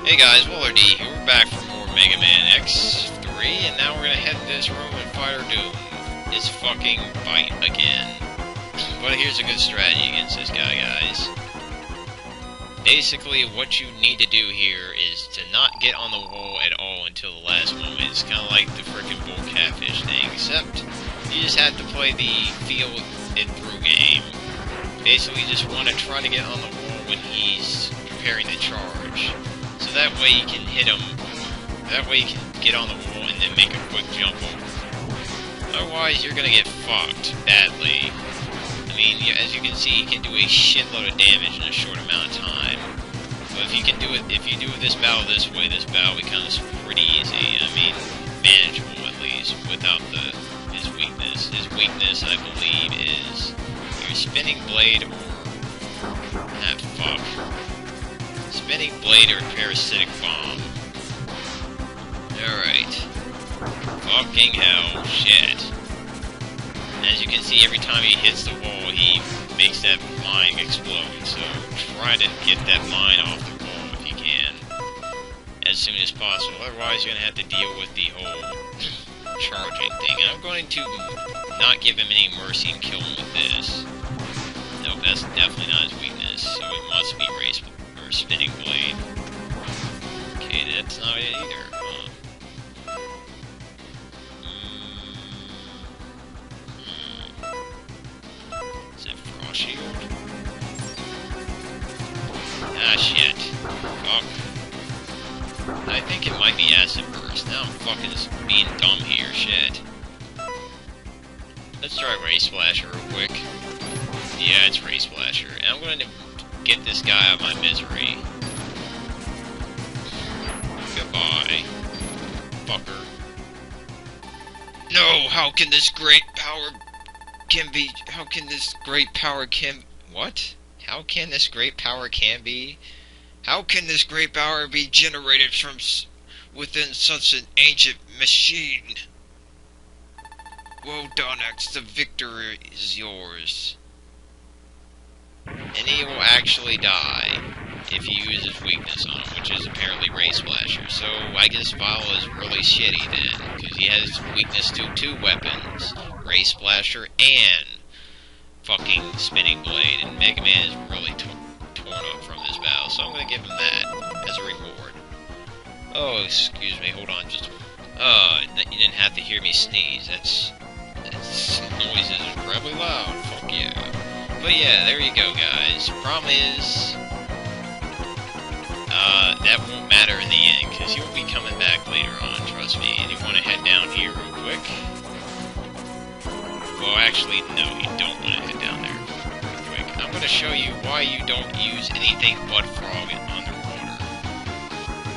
Hey guys, Waddler-D here. We're back for more Mega Man X3, and now we're gonna head into this room and fight our doom. It's fucking Byte again. But here's a good strategy against this guy, guys. Basically, what you need to do here is to not get on the wall at all until the last moment. It's kind of like the frickin' bull Catfish thing, except you just have to play the feel it through game. Basically, you just want to try to get on the wall when he's preparing the charge. So that way you can hit him, that way you can get on the wall and then make a quick jump over. Otherwise, you're gonna get fucked badly. I mean, as you can see, he can do a shitload of damage in a short amount of time. But if you can do it, if you do this battle this way, this battle becomes pretty easy. I mean, manageable at least, without his weakness. His weakness, I believe, is your spinning blade or fuck. Spinning blade or parasitic bomb. Alright. Fucking hell. Shit. As you can see, every time he hits the wall, he makes that mine explode. So try to get that mine off the wall if you can. As soon as possible. Otherwise, you're going to have to deal with the whole charging thing. And I'm going to not give him any mercy and kill him with this. No, that's definitely not his weakness. So it must be race or spinning blade. Okay, that's not it either. Is it Frost Shield? Ah, shit. Fuck. I think it might be Acid Burst. Now I'm fucking being dumb here. Shit. Let's try Ray Splasher real quick. Yeah, it's Ray Splasher. And I'm going to get this guy out of my misery. Goodbye. Fucker. No! How can this great power be... How can this great power be generated from within such an ancient machine? Well done, X. The victory is yours. And he will actually die if you use his weakness on him, which is apparently Ray Splasher. So I guess Vile is really shitty then, because he has weakness to two weapons, Ray Splasher and fucking Spinning Blade, and Mega Man is really torn up from this battle, so I'm going to give him that as a reward. Oh, excuse me, hold on, just... you didn't have to hear me sneeze, that's noise is incredibly loud, fuck yeah. But yeah, there you go, guys. Problem is, that won't matter in the end, because you'll be coming back later on, trust me. And you want to head down here real quick? Well, actually, no, you don't want to head down there real quick. I'm going to show you why you don't use anything but Frog underwater.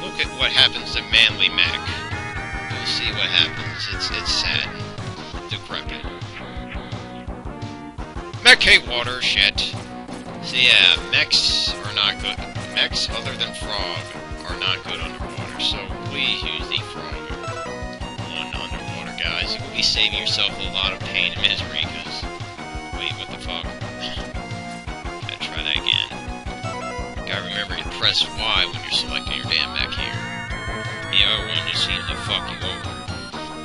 Look at what happens to Manly Mech. You'll see what happens. It's sad. Decrepit. Mech hate water, shit. So yeah, mechs are not good. Mechs other than Frog are not good underwater, so please use the Frog on underwater, guys. You will be saving yourself a lot of pain and misery, because... Wait, what the fuck? Gotta try that again. Gotta remember to press Y when you're selecting your damn mech here. The other one just seems to fuck you over.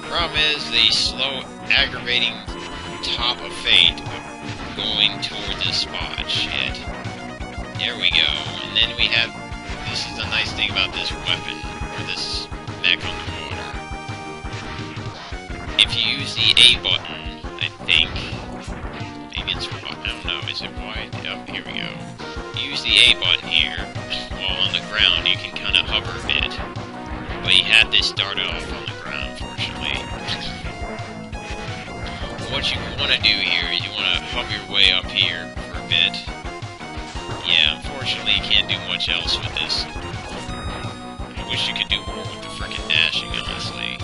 Problem is, the slow, aggravating top of fate going toward this spot. Shit. There we go. And then we have... This is the nice thing about this weapon, or this mech on the water. If you use the A button, I think... Maybe it's... I don't know. Is it Y? Oh, here we go. You use the A button here. While on the ground, you can kind of hover a bit. But you have to start off on the ground, unfortunately. What you want to do here is you want to hover your way up here for a bit. Yeah, unfortunately you can't do much else with this. I wish you could do more with the frickin' dashing, honestly.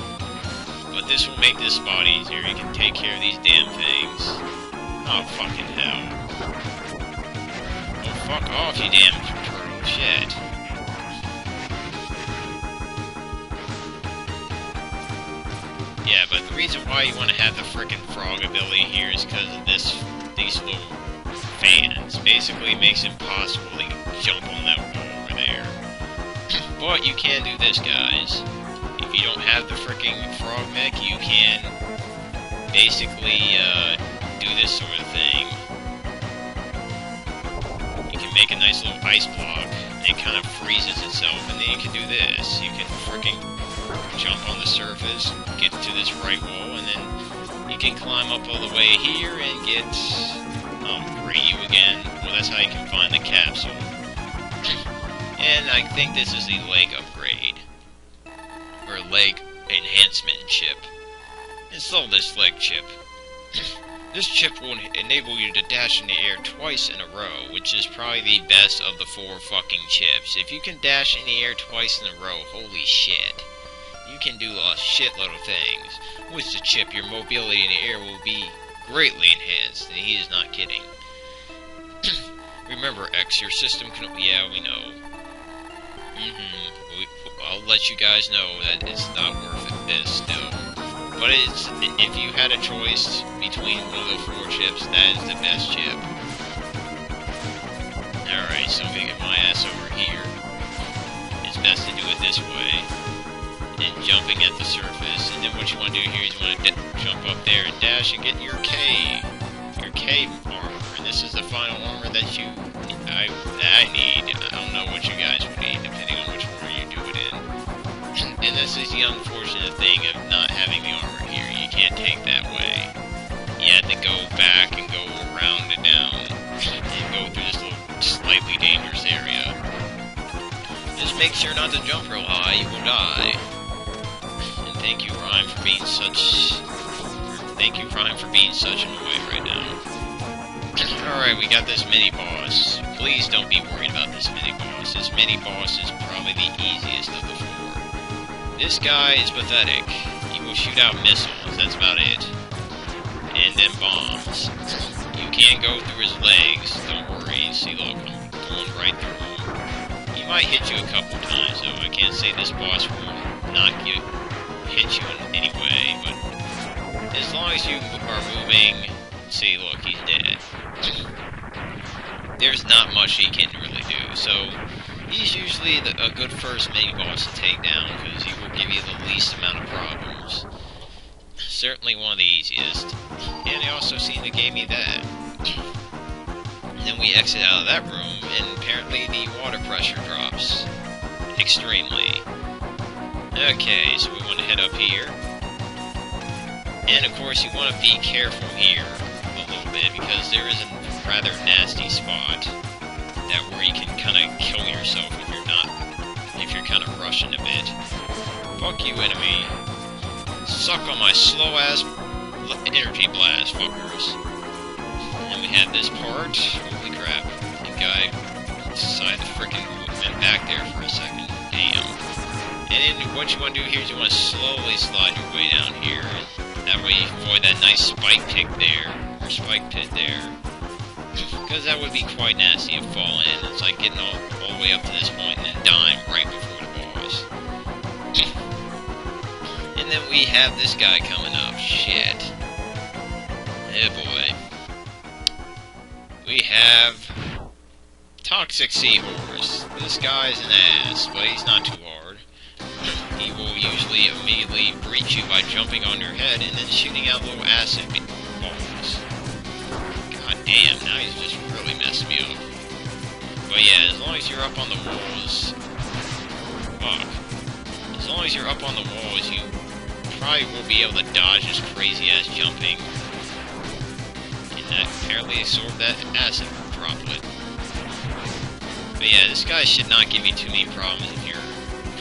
But this will make this spot easier. You can take care of these damn things. Oh, fucking hell. Oh, fuck off, you damn turtle. Shit. Yeah, but the reason why you want to have the frickin' frog ability here is because of these little fans. Basically, it makes it impossible to jump on that wall over there. But you can do this, guys. If you don't have the freaking frog mech, you can basically do this sort of thing. You can make a nice little ice block, and it kind of freezes itself, and then you can do this. You can freaking jump on the surface, get to this right wall, and then you can climb up all the way here and get you again. Well, that's how you can find the capsule. And I think this is the leg upgrade, or leg enhancement chip. Install this leg chip. This chip will enable you to dash in the air twice in a row, which is probably the best of the 4 fucking chips. If you can dash in the air twice in a row, holy shit. You can do a shitload of things. With the chip, your mobility in the air will be greatly enhanced, and he is not kidding. Remember, X, your system can... Yeah, we know. I'll let you guys know that it's not worth it, this still. But it's, if you had a choice between one of the 4 chips, that is the best chip. Alright, so I'm gonna get my ass over here. It's best to do it this way. And jumping at the surface. And then what you want to do here is you want to jump up there and dash and get your K armor. And this is the final armor that I need. I don't know what you guys would need, depending on which order you do it in. And this is the unfortunate thing of not having the armor here. You can't take that way. You have to go back and go around and down and go through this little slightly dangerous area. Just make sure not to jump real high, you will die. And thank you, Rhyme, for being such... Thank you, Rhyme, for being such in a way right now. Alright, we got this mini-boss. Please don't be worried about this mini-boss. This mini-boss is probably the easiest of the 4. This guy is pathetic. He will shoot out missiles, that's about it. And then bombs. You can't go through his legs, don't worry. See, look, I'm going right through him. He might hit you a couple times, though. I can't say this boss will not hit you in any way, but as long as you are moving... See, look, he's dead. There's not much he can really do, so he's usually a good first mini-boss to take down, because he will give you the least amount of problems. Certainly one of the easiest. And he also seemed to give me that. And then we exit out of that room, and apparently the water pressure drops. Extremely. Okay, so we want to head up here. And of course you want to be careful here a little bit, because there is a rather nasty spot that where you can kind of kill yourself if you're kind of rushing a bit. Fuck you, enemy. Suck on my slow ass energy blast, fuckers. And we have this part. Holy crap. The guy decided to frickin' went back there for a second. Damn. And then what you want to do here is you want to slowly slide your way down here. That way you avoid that nice spike pit there. Because that would be quite nasty to fall in. It's like getting all the way up to this point and then dying right before the boss. And then we have this guy coming up. Shit. Oh boy. We have Toxic Seahorse. This guy's an ass, but he's not too hard. He will usually immediately breach you by jumping on your head and then shooting out little acid balls. God damn, now he's just really messed me up. But yeah, as long as you're up on the walls... Fuck. As long as you're up on the walls, you probably will be able to dodge this crazy-ass jumping. And that apparently absorbed that acid droplet. But yeah, this guy should not give you too many problems if you're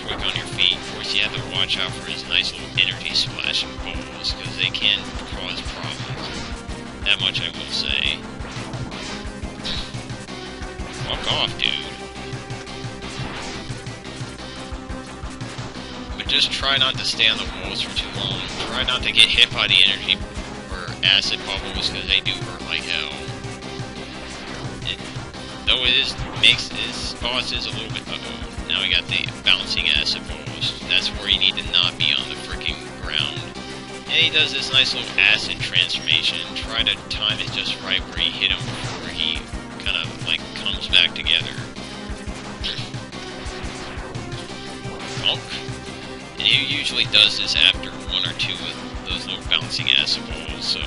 quick on your feet. Of course, you have to watch out for his nice little energy splashing balls, because they can cause problems. That much I will say. Fuck off, dude. But just try not to stay on the walls for too long. Try not to get hit by the energy or acid bubbles, because they do hurt like hell. Though this boss is a little bit... Uh-oh. Now we got the bouncing acid balls. That's where you need to not be on the freaking ground. And he does this nice little acid transformation. Try to time it just right where you hit him before he kind of, like, comes back together. chunk. And he usually does this after one or two of those little bouncing acid balls, so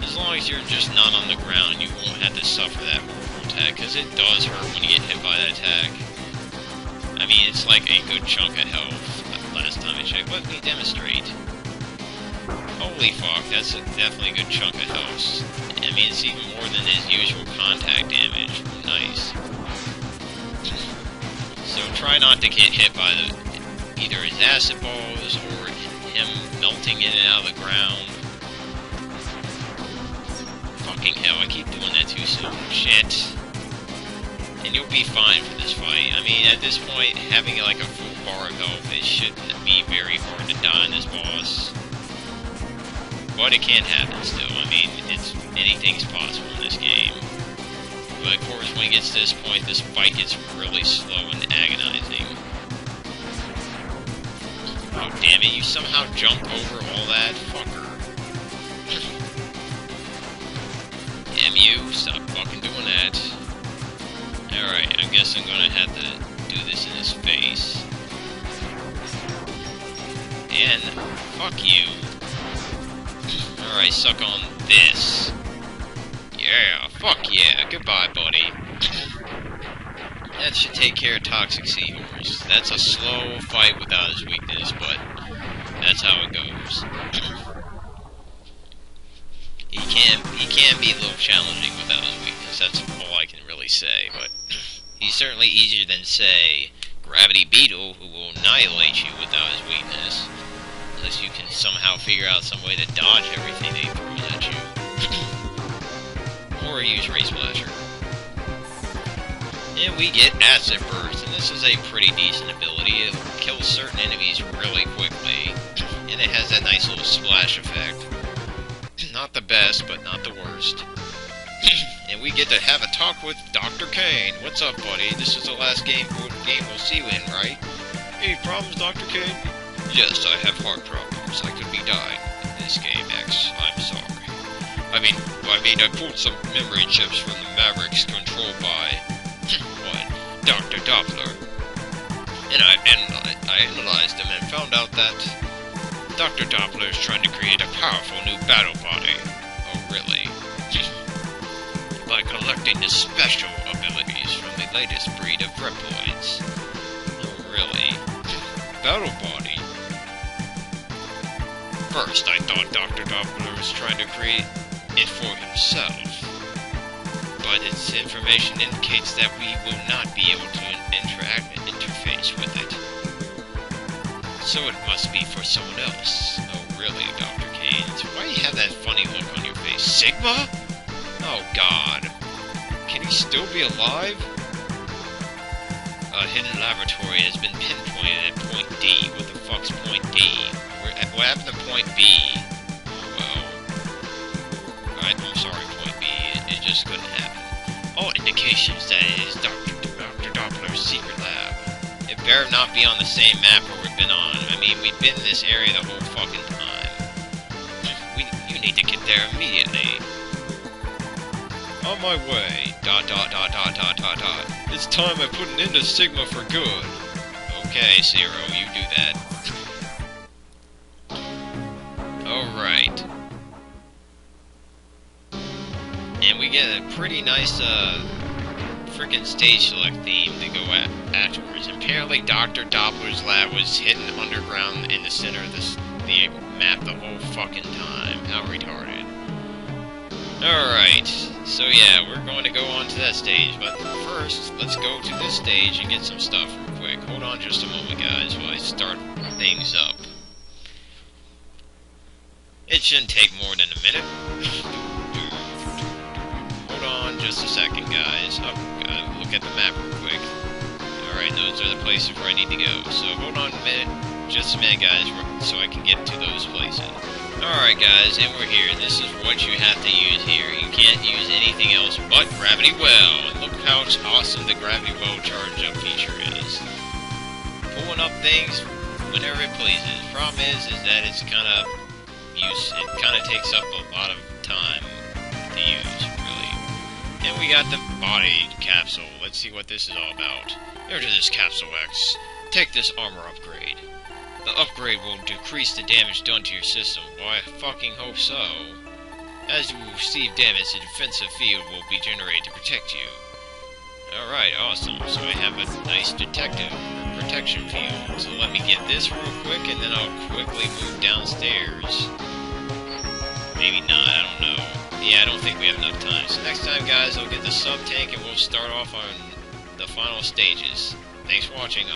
as long as you're just not on the ground, you won't have to suffer that horrible attack, because it does hurt when you get hit by that attack. I mean, it's like a good chunk of health. Last time I checked, let me demonstrate. Holy fuck, that's definitely a good chunk of health. I mean, it's even more than his usual contact damage. Nice. So try not to get hit by either his acid balls or him melting in and out of the ground. Fucking hell, I keep doing that too soon. Shit. And you'll be fine for this fight. I mean, at this point, having like a full bar of health, it shouldn't be very hard to die in this boss. But it can happen still. I mean, anything's possible in this game. But of course, when it gets to this point, this fight gets really slow and agonizing. Oh, damn it, you somehow jump over all that? Fucker. Damn you, stop fucking doing that. Alright, I guess I'm gonna have to do this in his face. And, fuck you. Alright, suck on this. Yeah, fuck yeah, goodbye, buddy. That should take care of Toxic Seahorse. That's a slow fight without his weakness, but that's how it goes. He can be a little challenging without his weakness, that's all I can really say, but he's certainly easier than, say, Gravity Beetle, who will annihilate you without his weakness. Unless you can somehow figure out some way to dodge everything they throw at you. Or use Ray Splasher. And we get Acid Burst, and this is a pretty decent ability. It kills certain enemies really quickly. And it has that nice little splash effect. Not the best, but not the worst. And we get to have a talk with Dr. Cain. What's up, buddy? This is the last game we'll see you in, right? Any problems, Dr. Cain? Yes, I have heart problems. I could be dying in this game, X. I'm sorry. I mean, I pulled some memory chips from the Mavericks controlled by, Dr. Doppler. And I analyzed them and found out that Dr. Doppler is trying to create a powerful new battle body. Oh, really? By collecting the special abilities from the latest breed of Reploids. Oh, really? Battle body? First, I thought Dr. Doppler was trying to create it for himself. But its information indicates that we will not be able to interface with it. So it must be for someone else. Oh, really, Dr. Cain? Why do you have that funny look on your face? Sigma? Oh, God. Can he still be alive? A hidden laboratory has been pinpointed at point D. What the fuck's point D? What happened to point B? Oh, well. I'm sorry, point B. It just couldn't happen. All indications that it is Dr. Doppler's secret lab. It better not be on the same map where we've been on. I mean, we've been in this area the whole fucking time. You need to get there immediately. On my way. ... It's time I put an end to Sigma for good. Okay, Zero, you do that. Alright. And we get a pretty nice, frickin' stage select theme to go afterwards. Apparently Dr. Doppler's lab was hidden underground in the center of the map the whole fucking time. How retarded. Alright, so yeah, we're going to go on to that stage, but first, let's go to this stage and get some stuff real quick. Hold on just a moment, guys, while I start things up. It shouldn't take more than a minute. Hold on just a second, guys. Oh, gotta look at the map real quick. Alright, those are the places where I need to go, so hold on a minute. Just a minute, guys, so I can get to those places. Alright guys, and we're here. This is what you have to use here. You can't use anything else but Gravity Well. And look how awesome the Gravity Well charge up feature is. Pulling up things whenever it pleases. Problem is that it kind of takes up a lot of time to use, really. And we got the body capsule. Let's see what this is all about. Enter this capsule X. Take this armor upgrade. The upgrade will decrease the damage done to your system. Well, I fucking hope so. As you receive damage, a defensive field will be generated to protect you. Alright, awesome. So I have a nice protection field. So let me get this real quick, and then I'll quickly move downstairs. Maybe not, I don't know. Yeah, I don't think we have enough time. So next time, guys, I'll get the sub-tank, and we'll start off on the final stages. Thanks for watching.